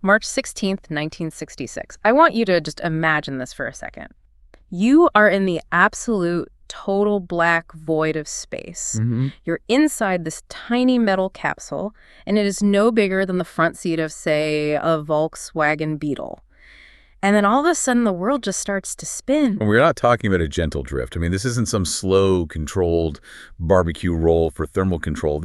March 16th, 1966. I want you to just imagine this for a second. You are in the absolute total black void of space. You're inside this tiny metal capsule, and it is no bigger than the front seat of, say, a Volkswagen Beetle. And then all of a sudden, the world just starts to spin. We're not talking about a gentle drift. I mean, this isn't some slow, controlled barbecue roll for thermal control.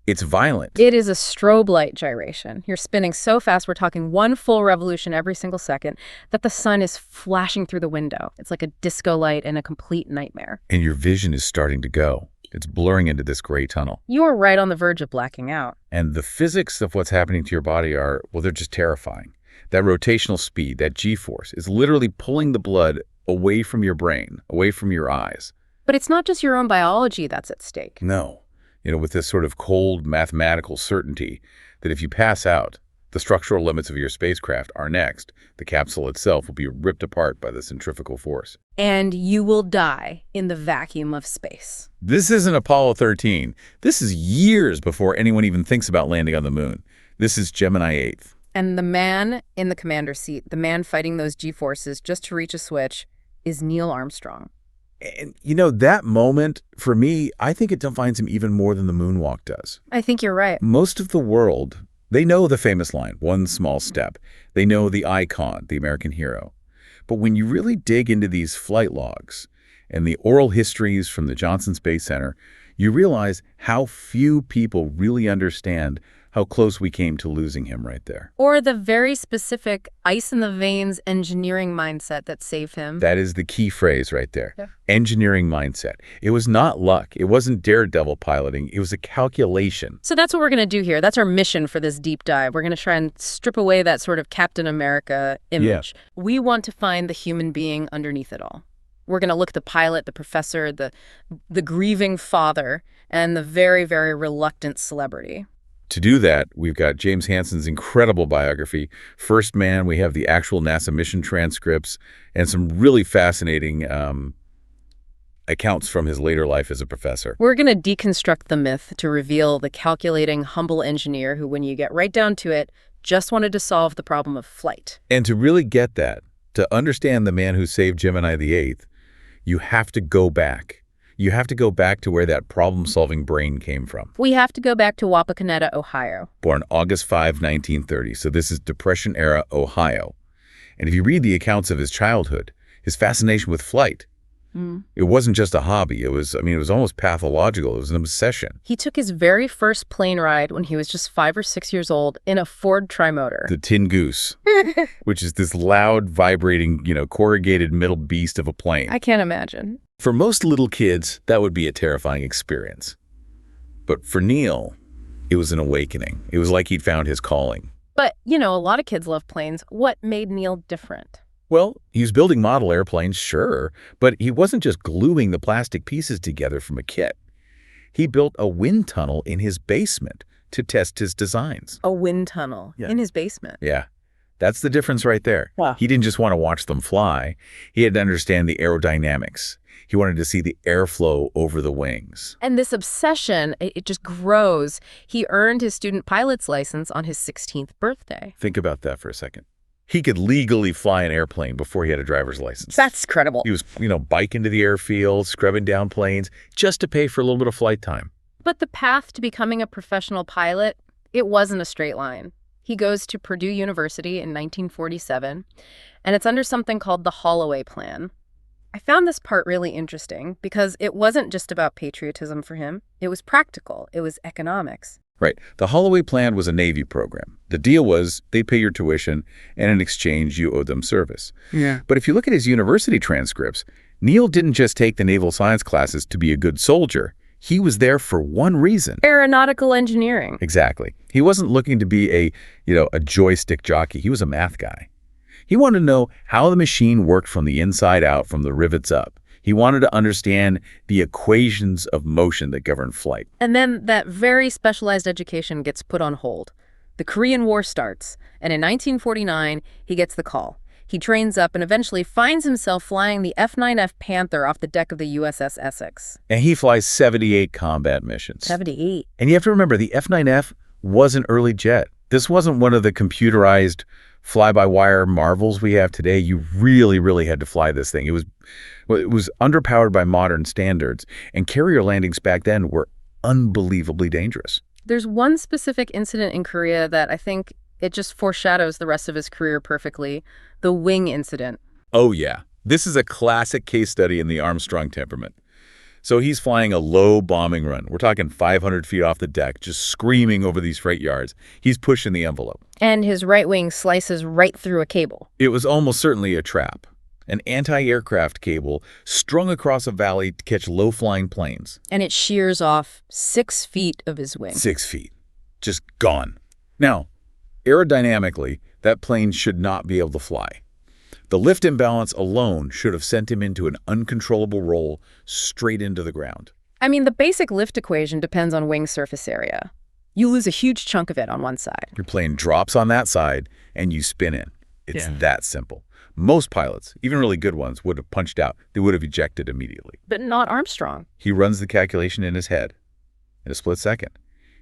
It's violent. It is a strobe light gyration. You're spinning so fast, we're talking one full revolution every single second, that the sun is flashing through the window. It's like a disco light in a complete nightmare. And your vision is starting to go. It's blurring into this gray tunnel. You are right on the verge of blacking out. And the physics of what's happening to your body they're just terrifying. That rotational speed, that G-force, is literally pulling the blood away from your brain, away from your eyes. But it's not just your own biology that's at stake. No. With this sort of cold mathematical certainty that if you pass out, the structural limits of your spacecraft are next. The capsule itself will be ripped apart by the centrifugal force. And you will die in the vacuum of space. This isn't Apollo 13. This is years before anyone even thinks about landing on the moon. This is Gemini 8. And the man in the commander's seat, the man fighting those G-forces just to reach a switch, is Neil Armstrong. And, that moment, for me, I think it defines him even more than the moonwalk does. I think you're right. Most of the world, they know the famous line, one small step. They know the icon, the American hero. But when you really dig into these flight logs and the oral histories from the Johnson Space Center, you realize how few people really understand how close we came to losing him right there. Or the very specific ice-in-the-veins engineering mindset that saved him. That is the key phrase right there. Yeah. Engineering mindset. It was not luck. It wasn't daredevil piloting. It was a calculation. So that's what we're going to do here. That's our mission for this deep dive. We're going to try and strip away that sort of Captain America image. Yeah. We want to find the human being underneath it all. We're going to look at the pilot, the professor, the grieving father, and the very, very reluctant celebrity. To do that, we've got James Hansen's incredible biography, First Man. We have the actual NASA mission transcripts and some really fascinating accounts from his later life as a professor. We're going to deconstruct the myth to reveal the calculating, humble engineer who, when you get right down to it, just wanted to solve the problem of flight. And to really get that, to understand the man who saved Gemini the 8th, you have to go back. You have to go back to where that problem-solving brain came from. We have to go back to Wapakoneta, Ohio. Born August 5, 1930. So this is Depression-era Ohio. And if you read the accounts of his childhood, his fascination with flight, it wasn't just a hobby. It was almost pathological. It was an obsession. He took his very first plane ride when he was just 5 or 6 years old in a Ford Trimotor. The Tin Goose, which is this loud, vibrating, corrugated metal beast of a plane. I can't imagine. For most little kids, that would be a terrifying experience. But for Neil, it was an awakening. It was like he'd found his calling. But, a lot of kids love planes. What made Neil different? Well, he was building model airplanes, sure, but he wasn't just gluing the plastic pieces together from a kit. He built a wind tunnel in his basement to test his designs. A wind tunnel in his basement? Yeah. That's the difference right there. Wow. He didn't just want to watch them fly. He had to understand the aerodynamics. He wanted to see the airflow over the wings. And this obsession, it just grows. He earned his student pilot's license on his 16th birthday. Think about that for a second. He could legally fly an airplane before he had a driver's license. That's credible. He was, biking to the airfield, scrubbing down planes, just to pay for a little bit of flight time. But the path to becoming a professional pilot, it wasn't a straight line. He goes to Purdue University in 1947, and it's under something called the Holloway Plan. I found this part really interesting because it wasn't just about patriotism for him. It was practical. It was economics. Right. The Holloway Plan was a Navy program. The deal was they pay your tuition, and in exchange, you owe them service. Yeah. But if you look at his university transcripts, Neil didn't just take the naval science classes to be a good soldier. He was there for one reason. Aeronautical engineering. Exactly. He wasn't looking to be a joystick jockey. He was a math guy. He wanted to know how the machine worked from the inside out, from the rivets up. He wanted to understand the equations of motion that govern flight. And then that very specialized education gets put on hold. The Korean War starts, and in 1949, he gets the call. He trains up and eventually finds himself flying the F-9F Panther off the deck of the USS Essex. And he flies 78 combat missions. 78. And you have to remember, the F-9F was an early jet. This wasn't one of the computerized fly-by-wire marvels we have today. You really, really had to fly this thing. It was underpowered by modern standards, and carrier landings back then were unbelievably dangerous. There's one specific incident in Korea that I think it just foreshadows the rest of his career perfectly, the wing incident. Oh, yeah. This is a classic case study in the Armstrong temperament. So he's flying a low bombing run. We're talking 500 feet off the deck, just screaming over these freight yards. He's pushing the envelope. And his right wing slices right through a cable. It was almost certainly a trap. An anti-aircraft cable strung across a valley to catch low-flying planes. And it shears off 6 feet of his wing. 6 feet. Just gone. Now, aerodynamically, that plane should not be able to fly. The lift imbalance alone should have sent him into an uncontrollable roll straight into the ground. I mean, the basic lift equation depends on wing surface area. You lose a huge chunk of it on one side. Your plane drops on that side, and you spin in. It's that simple. Most pilots, even really good ones, would have punched out. They would have ejected immediately. But not Armstrong. He runs the calculation in his head in a split second.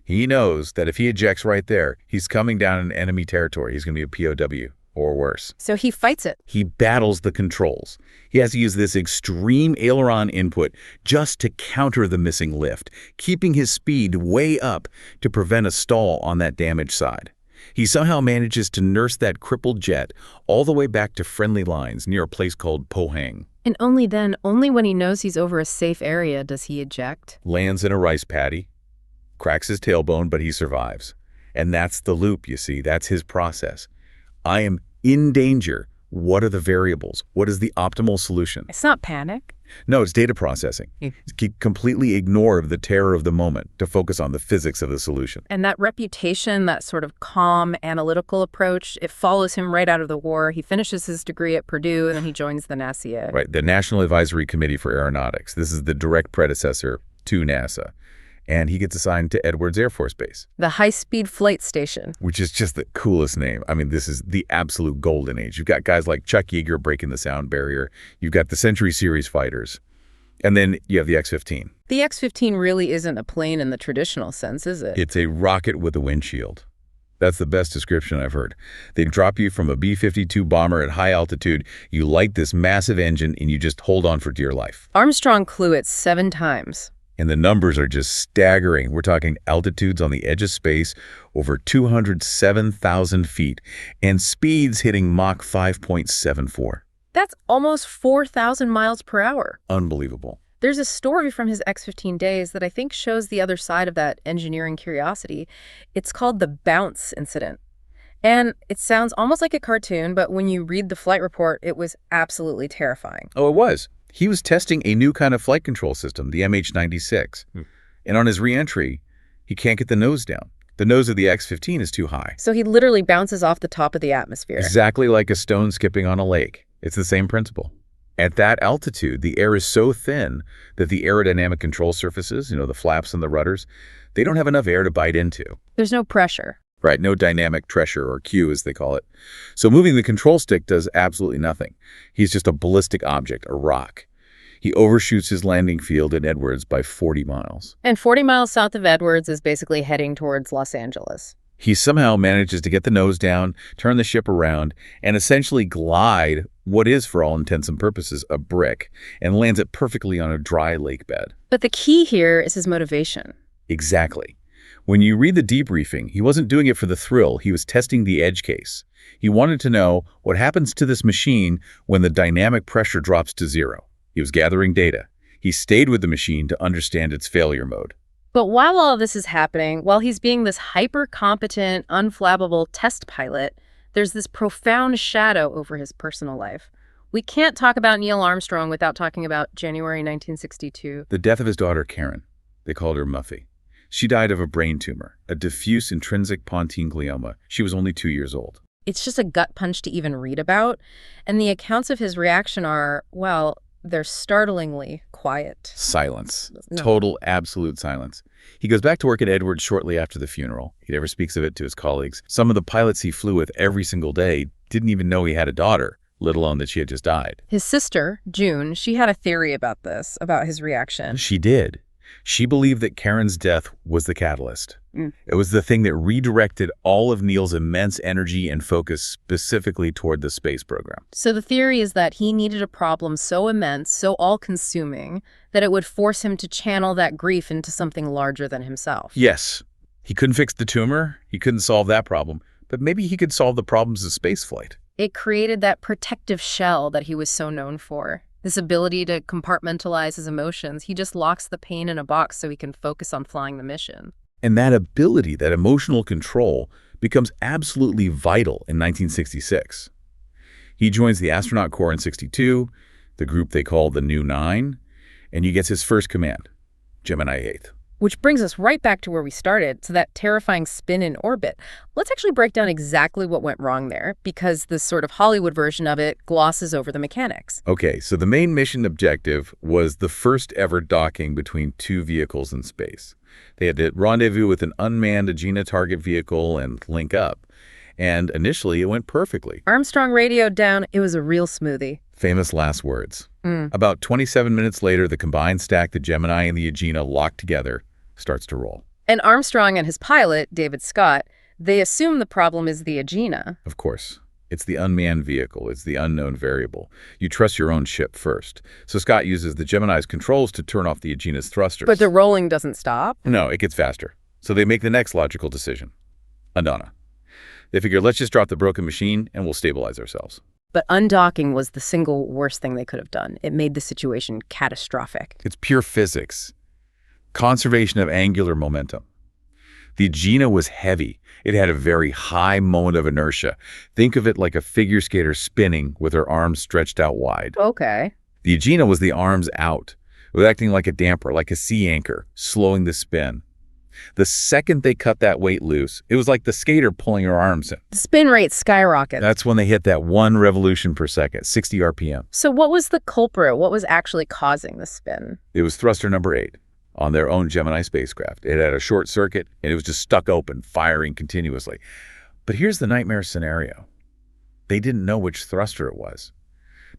He knows that if he ejects right there, he's coming down in enemy territory. He's going to be a POW. Or worse. So he fights it. He battles the controls. He has to use this extreme aileron input just to counter the missing lift, keeping his speed way up to prevent a stall on that damaged side. He somehow manages to nurse that crippled jet all the way back to friendly lines near a place called Pohang. And only then, only when he knows he's over a safe area, does he eject. Lands in a rice paddy, cracks his tailbone, but he survives. And that's the loop, you see. That's his process. I am in danger. What are the variables? What is the optimal solution? It's not panic. No, it's data processing. Completely ignore the terror of the moment to focus on the physics of the solution. And that reputation, that sort of calm, analytical approach, it follows him right out of the war. He finishes his degree at Purdue, and then he joins the NASA. Right, the National Advisory Committee for Aeronautics. This is the direct predecessor to NASA. And he gets assigned to Edwards Air Force Base. The high-speed flight station. Which is just the coolest name. I mean, this is the absolute golden age. You've got guys like Chuck Yeager breaking the sound barrier. You've got the Century Series fighters. And then you have the X-15. The X-15 really isn't a plane in the traditional sense, is it? It's a rocket with a windshield. That's the best description I've heard. They drop you from a B-52 bomber at high altitude. You light this massive engine, and you just hold on for dear life. Armstrong flew it 7 times. And the numbers are just staggering. We're talking altitudes on the edge of space over 207,000 feet and speeds hitting Mach 5.74. That's almost 4,000 miles per hour. Unbelievable. There's a story from his X-15 days that I think shows the other side of that engineering curiosity. It's called the bounce incident. And it sounds almost like a cartoon, but when you read the flight report, it was absolutely terrifying. Oh, it was. He was testing a new kind of flight control system, the MH-96. And on his re-entry, he can't get the nose down. The nose of the X-15 is too high. So he literally bounces off the top of the atmosphere. Exactly like a stone skipping on a lake. It's the same principle. At that altitude, the air is so thin that the aerodynamic control surfaces, the flaps and the rudders, they don't have enough air to bite into. There's no pressure. Right, no dynamic pressure, or Q as they call it. So moving the control stick does absolutely nothing. He's just a ballistic object, a rock. He overshoots his landing field in Edwards by 40 miles. And 40 miles south of Edwards is basically heading towards Los Angeles. He somehow manages to get the nose down, turn the ship around, and essentially glide what is, for all intents and purposes, a brick, and lands it perfectly on a dry lake bed. But the key here is his motivation. Exactly. When you read the debriefing, he wasn't doing it for the thrill. He was testing the edge case. He wanted to know what happens to this machine when the dynamic pressure drops to 0. He was gathering data. He stayed with the machine to understand its failure mode. But while all of this is happening, while he's being this hyper-competent, unflappable test pilot, there's this profound shadow over his personal life. We can't talk about Neil Armstrong without talking about January 1962. The death of his daughter, Karen. They called her Muffy. She died of a brain tumor, a diffuse intrinsic pontine glioma. She was only 2 years old. It's just a gut punch to even read about. And the accounts of his reaction are, well, they're startlingly quiet. Silence. No. Total, absolute silence. He goes back to work at Edwards shortly after the funeral. He never speaks of it to his colleagues. Some of the pilots he flew with every single day didn't even know he had a daughter, let alone that she had just died. His sister, June, she had a theory about this, about his reaction. She did. She believed that Karen's death was the catalyst. Mm. It was the thing that redirected all of Neil's immense energy and focus specifically toward the space program. So the theory is that he needed a problem so immense, so all-consuming, that it would force him to channel that grief into something larger than himself. Yes, he couldn't fix the tumor, he couldn't solve that problem, but maybe he could solve the problems of spaceflight. It created that protective shell that he was so known for. This ability to compartmentalize his emotions. He just locks the pain in a box so he can focus on flying the mission. And that ability, that emotional control, becomes absolutely vital in 1966. He joins the astronaut corps in '62, the group they call the New Nine, and he gets his first command, Gemini 8th. Which brings us right back to where we started, to that terrifying spin in orbit. Let's actually break down exactly what went wrong there, because the sort of Hollywood version of it glosses over the mechanics. Okay, so the main mission objective was the first ever docking between two vehicles in space. They had to rendezvous with an unmanned Agena target vehicle and link up. And initially, it went perfectly. Armstrong radioed down, it was a real smoothie. Famous last words. About 27 minutes later, the combined stack, the Gemini and the Agena, locked together, starts to roll. And Armstrong and his pilot, David Scott, they assume the problem is the Agena. Of course. It's the unmanned vehicle. It's the unknown variable. You trust your own ship first. So Scott uses the Gemini's controls to turn off the Agena's thrusters. But the rolling doesn't stop? No, it gets faster. So they make the next logical decision. Undonna. They figure, let's just drop the broken machine and we'll stabilize ourselves. But undocking was the single worst thing they could have done. It made the situation catastrophic. It's pure physics. Conservation of angular momentum. The Agena was heavy. It had a very high moment of inertia. Think of it like a figure skater spinning with her arms stretched out wide. Okay. The Agena was the arms out. It was acting like a damper, like a sea anchor, slowing the spin. The second they cut that weight loose, it was like the skater pulling her arms in. The spin rate skyrockets. That's when they hit that 1 revolution per second, 60 RPM. So what was the culprit? What was actually causing the spin? It was thruster number 8 on their own Gemini spacecraft. It had a short circuit, and it was just stuck open, firing continuously. But here's the nightmare scenario. They didn't know which thruster it was.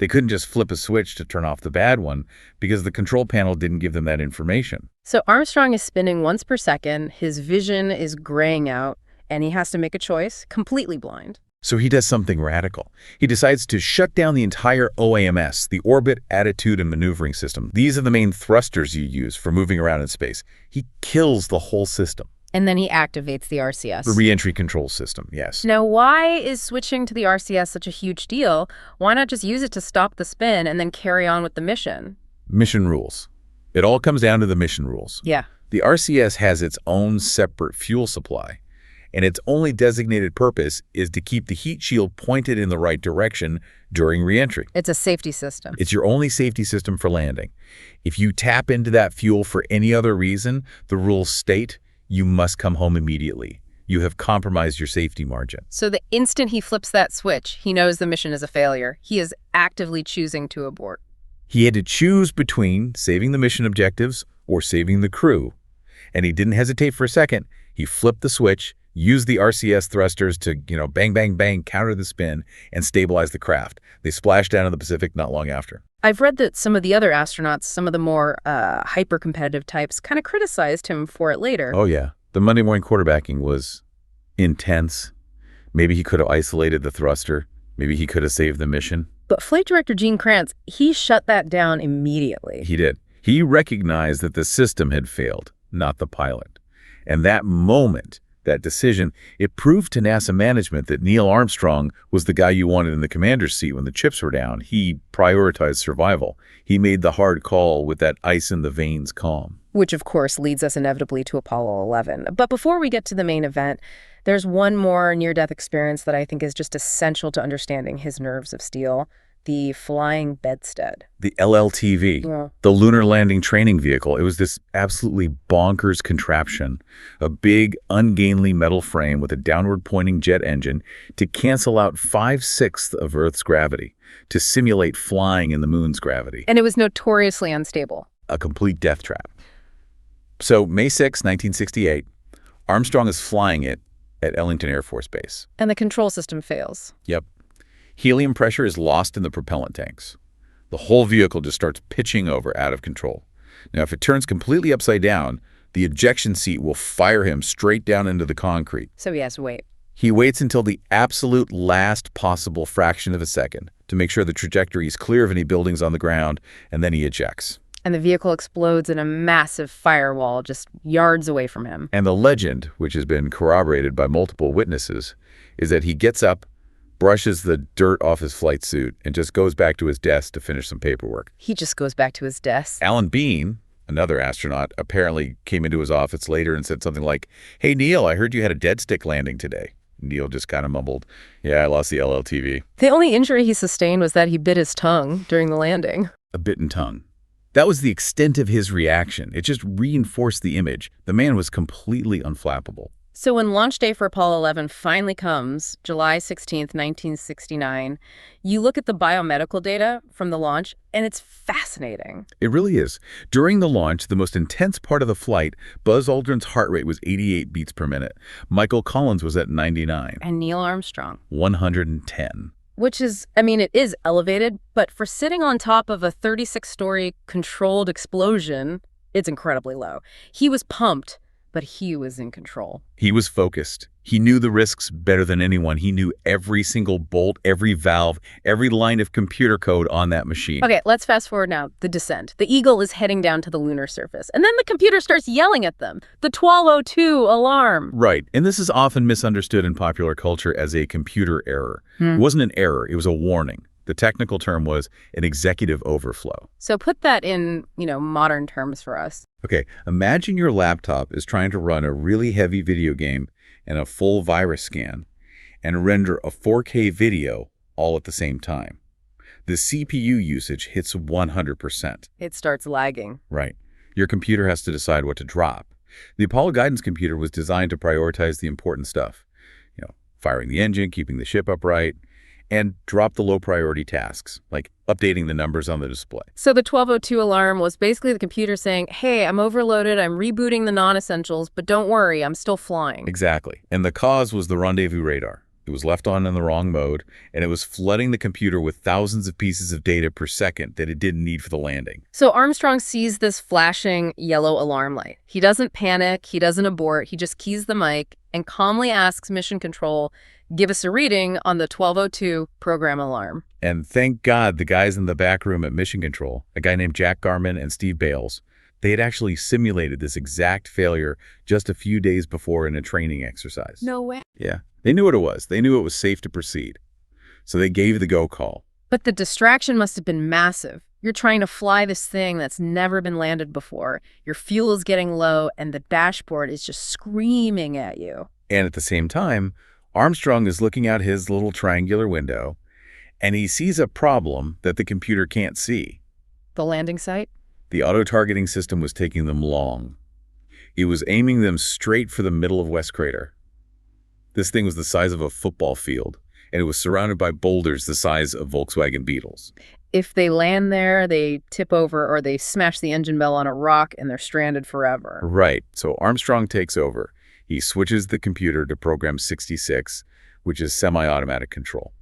They couldn't just flip a switch to turn off the bad one because the control panel didn't give them that information. So Armstrong is spinning once per second, his vision is graying out, and he has to make a choice, completely blind. So he does something radical. He decides to shut down the entire OAMS, the Orbit, Attitude, and Maneuvering System. These are the main thrusters you use for moving around in space. He kills the whole system. And then he activates the RCS. The reentry control system, yes. Now, why is switching to the RCS such a huge deal? Why not just use it to stop the spin and then carry on with the mission? Mission rules. It all comes down to the mission rules. Yeah. The RCS has its own separate fuel supply, and its only designated purpose is to keep the heat shield pointed in the right direction during reentry. It's a safety system. It's your only safety system for landing. If you tap into that fuel for any other reason, the rules state you must come home immediately. You have compromised your safety margin. So the instant he flips that switch, he knows the mission is a failure. He is actively choosing to abort. He had to choose between saving the mission objectives or saving the crew. And he didn't hesitate for a second. He flipped the switch, used the RCS thrusters to, bang, bang, bang, counter the spin, and stabilize the craft. They splashed down in the Pacific not long after. I've read that some of the other astronauts, some of the more hyper-competitive types, kind of criticized him for it later. Oh, yeah. The Monday morning quarterbacking was intense. Maybe he could have isolated the thruster. Maybe he could have saved the mission. But Flight Director Gene Kranz, he shut that down immediately. He did. He recognized that the system had failed, not the pilot. And that moment, that decision, it proved to NASA management that Neil Armstrong was the guy you wanted in the commander's seat when the chips were down. He prioritized survival. He made the hard call with that ice in the veins calm. Which, of course, leads us inevitably to Apollo 11. But before we get to the main event, there's one more near-death experience that I think is just essential to understanding his nerves of steel. The flying bedstead. The LLTV, Yeah. the Lunar Landing Training Vehicle. It was this absolutely bonkers contraption, a big, ungainly metal frame with a downward-pointing jet engine to cancel out 5/6 of Earth's gravity, to simulate flying in the moon's gravity. And it was notoriously unstable. A complete death trap. So, May 6, 1968, Armstrong is flying it at Ellington Air Force Base. And the control system fails. Yep. Helium pressure is lost in the propellant tanks. The whole vehicle just starts pitching over out of control. Now, if it turns completely upside down, the ejection seat will fire him straight down into the concrete. So he has to wait. He waits until the absolute last possible fraction of a second to make sure the trajectory is clear of any buildings on the ground, and then he ejects. And the vehicle explodes in a massive firewall just yards away from him. And the legend, which has been corroborated by multiple witnesses, is that he gets up, brushes the dirt off his flight suit, and just goes back to his desk to finish some paperwork. He just goes back to his desk. Alan Bean, another astronaut, apparently came into his office later and said something like, "Hey, Neil, I heard you had a dead stick landing today." Neil just kind of mumbled, "Yeah, I lost the LLTV." The only injury he sustained was that he bit his tongue during the landing. A bitten tongue. That was the extent of his reaction. It just reinforced the image. The man was completely unflappable. So when launch day for Apollo 11 finally comes, July 16th, 1969, you look at the biomedical data from the launch, and it's fascinating. It really is. During the launch, the most intense part of the flight, Buzz Aldrin's heart rate was 88 beats per minute. Michael Collins was at 99. And Neil Armstrong. 110. Which is, I mean, it is elevated, but for sitting on top of a 36-story controlled explosion, it's incredibly low. He was pumped, but he was in control. He was focused. He knew the risks better than anyone. He knew every single bolt, every valve, every line of computer code on that machine. Okay, let's fast forward now. The descent. The Eagle is heading down to the lunar surface, and then the computer starts yelling at them. The 1202 alarm. Right, and this is often misunderstood in popular culture as a computer error. It wasn't an error, it was a warning. The technical term was an executive overflow. So put that in, modern terms for us. Okay, imagine your laptop is trying to run a really heavy video game and a full virus scan and render a 4K video all at the same time. The CPU usage hits 100%. It starts lagging. Right. Your computer has to decide what to drop. The Apollo guidance computer was designed to prioritize the important stuff. Firing the engine, keeping the ship upright, and drop the low-priority tasks, like updating the numbers on the display. So the 1202 alarm was basically the computer saying, hey, I'm overloaded, I'm rebooting the non-essentials, but don't worry, I'm still flying. Exactly. And the cause was the rendezvous radar. It was left on in the wrong mode, and it was flooding the computer with thousands of pieces of data per second that it didn't need for the landing. So Armstrong sees this flashing yellow alarm light. He doesn't panic, he doesn't abort, he just keys the mic and calmly asks Mission Control, give us a reading on the 1202 program alarm. And thank God the guys in the back room at Mission Control, a guy named Jack Garman and Steve Bales, they had actually simulated this exact failure just a few days before in a training exercise. No way. Yeah. They knew what it was. They knew it was safe to proceed. So they gave the go call. But the distraction must have been massive. You're trying to fly this thing that's never been landed before. Your fuel is getting low, and the dashboard is just screaming at you. And at the same time, Armstrong is looking out his little triangular window, and he sees a problem that the computer can't see. The landing site? The auto-targeting system was taking them long. It was aiming them straight for the middle of West Crater. This thing was the size of a football field, and it was surrounded by boulders the size of Volkswagen Beetles. If they land there, they tip over or they smash the engine bell on a rock and they're stranded forever. Right. So Armstrong takes over. He switches the computer to program 66, which is semi-automatic control.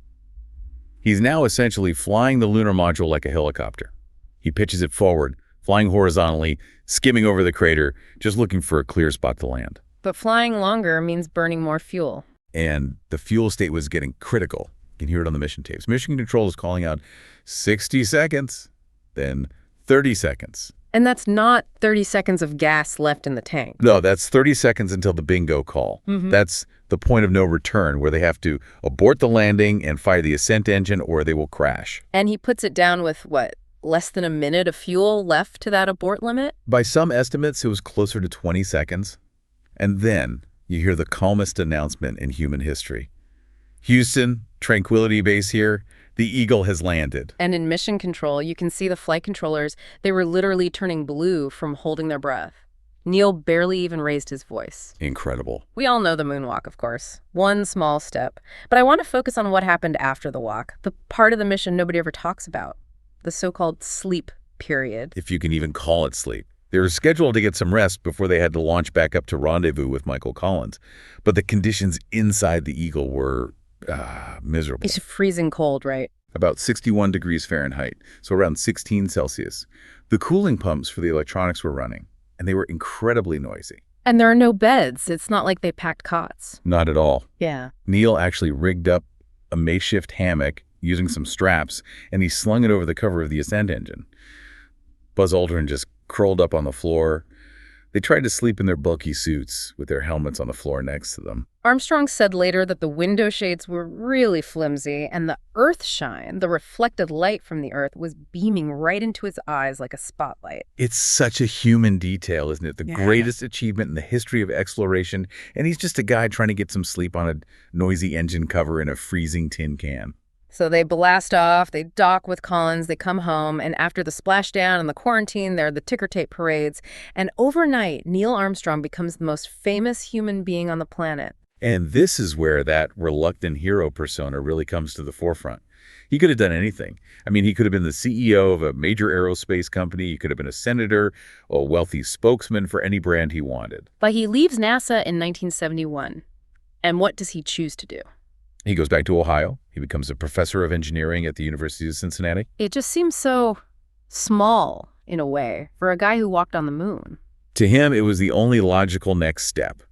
He's now essentially flying the lunar module like a helicopter. He pitches it forward, flying horizontally, skimming over the crater, just looking for a clear spot to land. But flying longer means burning more fuel. And the fuel state was getting critical. You can hear it on the mission tapes. Mission Control is calling out 60 seconds, then 30 seconds. And that's not 30 seconds of gas left in the tank. No, that's 30 seconds until the bingo call. That's the point of no return, where they have to abort the landing and fire the ascent engine or they will crash. And he puts it down with, less than a minute of fuel left to that abort limit? By some estimates, it was closer to 20 seconds. And then you hear the calmest announcement in human history. Houston, Tranquility Base here. The Eagle has landed. And in Mission Control, you can see the flight controllers. They were literally turning blue from holding their breath. Neil barely even raised his voice. Incredible. We all know the moonwalk, of course. One small step. But I want to focus on what happened after the walk, the part of the mission nobody ever talks about, the so-called sleep period. If you can even call it sleep. They were scheduled to get some rest before they had to launch back up to rendezvous with Michael Collins. But the conditions inside the Eagle were miserable. It's freezing cold, right? about 61 degrees Fahrenheit, so around 16 Celsius. The cooling pumps for the electronics were running, and they were incredibly noisy. And there are no beds. It's not like they packed cots. Not at all. Yeah. Neil actually rigged up a makeshift hammock using some straps, and he slung it over the cover of the ascent engine. Buzz Aldrin just curled up on the floor. They tried to sleep in their bulky suits with their helmets on the floor next to them. Armstrong said later that the window shades were really flimsy, and the earth shine, the reflected light from the earth, was beaming right into his eyes like a spotlight. It's such a human detail, isn't it? The greatest achievement in the history of exploration, and he's just a guy trying to get some sleep on a noisy engine cover in a freezing tin can. So they blast off, they dock with Collins, they come home, and after the splashdown and the quarantine, there are the ticker tape parades. And overnight, Neil Armstrong becomes the most famous human being on the planet. And this is where that reluctant hero persona really comes to the forefront. He could have done anything. I mean, he could have been the CEO of a major aerospace company. He could have been a senator, a wealthy spokesman for any brand he wanted. But he leaves NASA in 1971. And what does he choose to do? He goes back to Ohio. He becomes a professor of engineering at the University of Cincinnati. It just seems so small, in a way, for a guy who walked on the moon. To him, it was the only logical next step.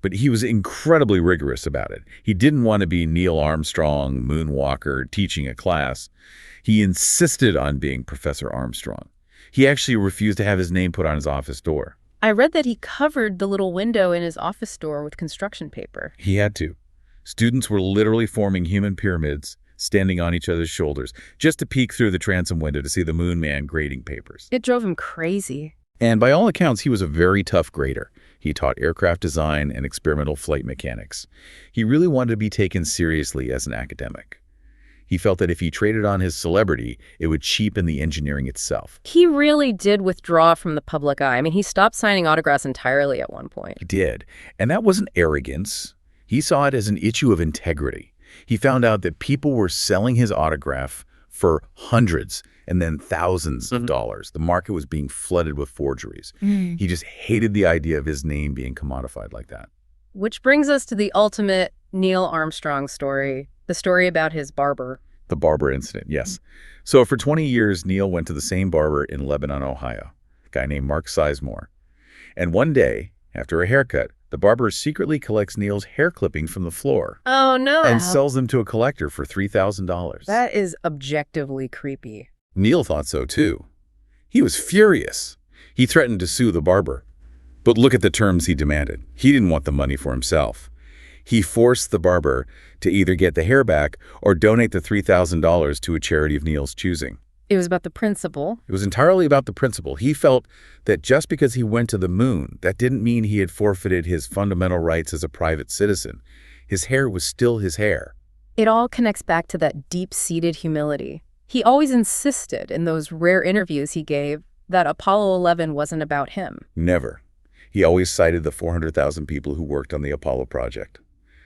But he was incredibly rigorous about it. He didn't want to be Neil Armstrong, moonwalker, teaching a class. He insisted on being Professor Armstrong. He actually refused to have his name put on his office door. I read that he covered the little window in his office door with construction paper. He had to. Students were literally forming human pyramids, standing on each other's shoulders, just to peek through the transom window to see the moon man grading papers. It drove him crazy. And by all accounts, he was a very tough grader. He taught aircraft design and experimental flight mechanics. He really wanted to be taken seriously as an academic. He felt that if he traded on his celebrity, it would cheapen the engineering itself. He really did withdraw from the public eye. I mean, he stopped signing autographs entirely at one point. He did. And that wasn't arrogance. He saw it as an issue of integrity. He found out that people were selling his autograph for hundreds and then thousands of dollars. The market was being flooded with forgeries. He just hated the idea of his name being commodified like that. Which brings us to the ultimate Neil Armstrong story, the story about his barber. The barber incident, yes. So for 20 years, Neil went to the same barber in Lebanon, Ohio, a guy named Mark Sizemore. And one day, after a haircut, the barber secretly collects Neil's hair clippings from the floor. Oh, no. And sells them to a collector for $3,000. That is objectively creepy. Neil thought so, too. He was furious. He threatened to sue the barber. But look at the terms he demanded. He didn't want the money for himself. He forced the barber to either get the hair back or donate the $3,000 to a charity of Neil's choosing. It was about the principle. It was entirely about the principle. He felt that just because he went to the moon, that didn't mean he had forfeited his fundamental rights as a private citizen. His hair was still his hair. It all connects back to that deep-seated humility. He always insisted in those rare interviews he gave that Apollo 11 wasn't about him. Never. He always cited the 400,000 people who worked on the Apollo project.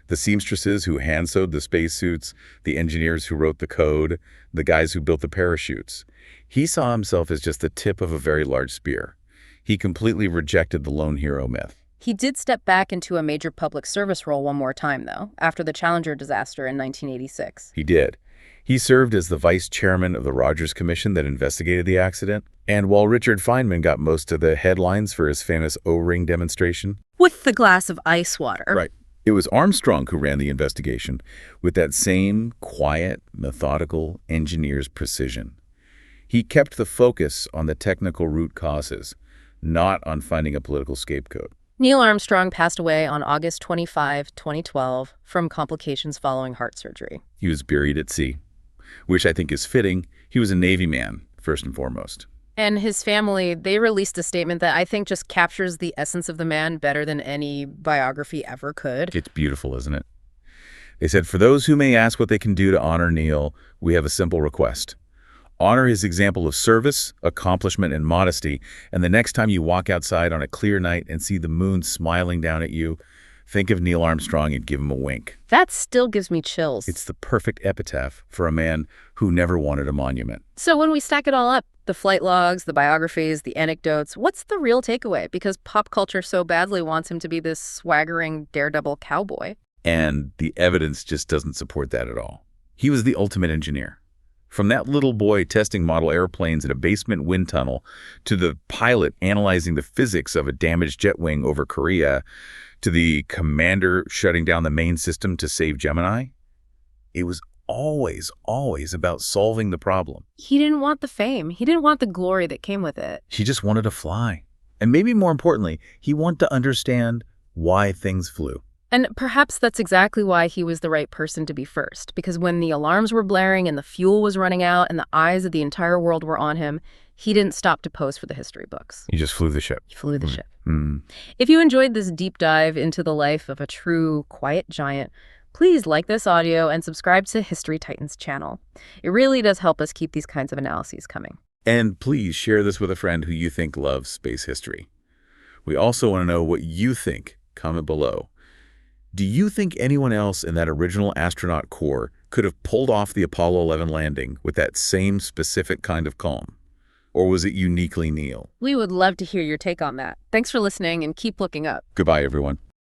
The seamstresses who hand-sewed the spacesuits, the engineers who wrote the code, the guys who built the parachutes. He saw himself as just the tip of a very large spear. He completely rejected the lone hero myth. He did step back into a major public service role one more time, though, after the Challenger disaster in 1986. He did. He served as the vice chairman of the Rogers Commission that investigated the accident. And while Richard Feynman got most of the headlines for his famous O-ring demonstration, with the glass of ice water. Right. It was Armstrong who ran the investigation with that same quiet, methodical engineer's precision. He kept the focus on the technical root causes, not on finding a political scapegoat. Neil Armstrong passed away on August 25, 2012, from complications following heart surgery. He was buried at sea, which I think is fitting. He was a Navy man, first and foremost. And his family, they released a statement that I think just captures the essence of the man better than any biography ever could. It's beautiful, isn't it? They said, "For those who may ask what they can do to honor Neil, we have a simple request. Honor his example of service, accomplishment, and modesty, and the next time you walk outside on a clear night and see the moon smiling down at you, think of Neil Armstrong and give him a wink." That still gives me chills. It's the perfect epitaph for a man who never wanted a monument. So when we stack it all up, the flight logs, the biographies, the anecdotes, what's the real takeaway? Because pop culture so badly wants him to be this swaggering daredevil cowboy. And the evidence just doesn't support that at all. He was the ultimate engineer, From that little boy testing model airplanes in a basement wind tunnel, to the pilot analyzing the physics of a damaged jet wing over Korea, to the commander shutting down the main system to save Gemini, it was always about solving the problem. He didn't want the fame. He didn't want the glory that came with it. He just wanted to fly. And maybe more importantly, he wanted to understand why things flew. And perhaps that's exactly why he was the right person to be first, because when the alarms were blaring and the fuel was running out and the eyes of the entire world were on him, he didn't stop to pose for the history books. He just flew the ship. He flew the ship. Mm. If you enjoyed this deep dive into the life of a true quiet giant, please like this audio and subscribe to History Titans channel. It really does help us keep these kinds of analyses coming. And please share this with a friend who you think loves space history. We also want to know what you think. Comment below. Do you think anyone else in that original astronaut corps could have pulled off the Apollo 11 landing with that same specific kind of calm? Or was it uniquely Neil? We would love to hear your take on that. Thanks for listening and keep looking up. Goodbye, everyone.